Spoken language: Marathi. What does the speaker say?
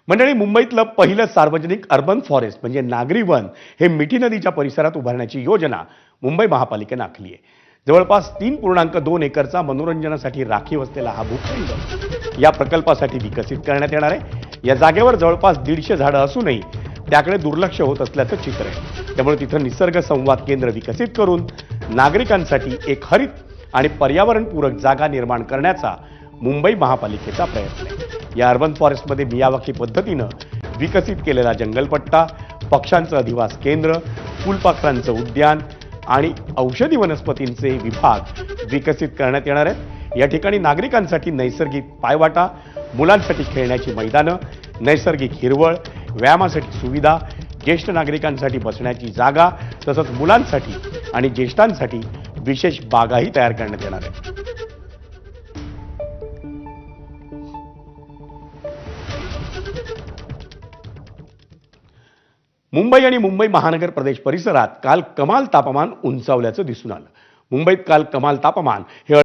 मंडळी, मुंबईतलं पहिलं सार्वजनिक अर्बन फॉरेस्ट म्हणजे नागरी वन हे मिठी नदीच्या परिसरात उभारण्याची योजना मुंबई महापालिकेने आखली आहे. जवळपास 3.2 एकरचा मनोरंजनासाठी राखीव असलेला हा भूखंड या प्रकल्पासाठी विकसित करण्यात येणार आहे. या जागेवर जवळपास 150 झाडं असूनही त्याकडे दुर्लक्ष होत असल्याचं चित्र आहे. त्यामुळे तिथं निसर्ग संवाद केंद्र विकसित करून नागरिकांसाठी एक हरित आणि पर्यावरणपूरक जागा निर्माण करण्याचा मुंबई महापालिकेचा प्रयत्न आहे. या अर्बन फॉरेस्टमध्ये मियावाकी पद्धतीनं विकसित केलेला जंगलपट्टा, पक्ष्यांचं अधिवास केंद्र, फुलपाखरांचं उद्यान आणि औषधी वनस्पतींचे विभाग विकसित करण्यात येणार आहेत. या ठिकाणी नागरिकांसाठी नैसर्गिक पायवाटा, मुलांसाठी खेळण्याची मैदानं, नैसर्गिक हिरवळ, व्यायामासाठी सुविधा, ज्येष्ठ नागरिकांसाठी बसण्याची जागा तसंच मुलांसाठी आणि ज्येष्ठांसाठी विशेष बागाही तयार करण्यात येणार आहेत. मुंबई आणि मुंबई महानगर प्रदेश परिसरात काल कमाल तापमान उंचावल्याचं दिसून आलं. मुंबईत काल कमाल तापमान हे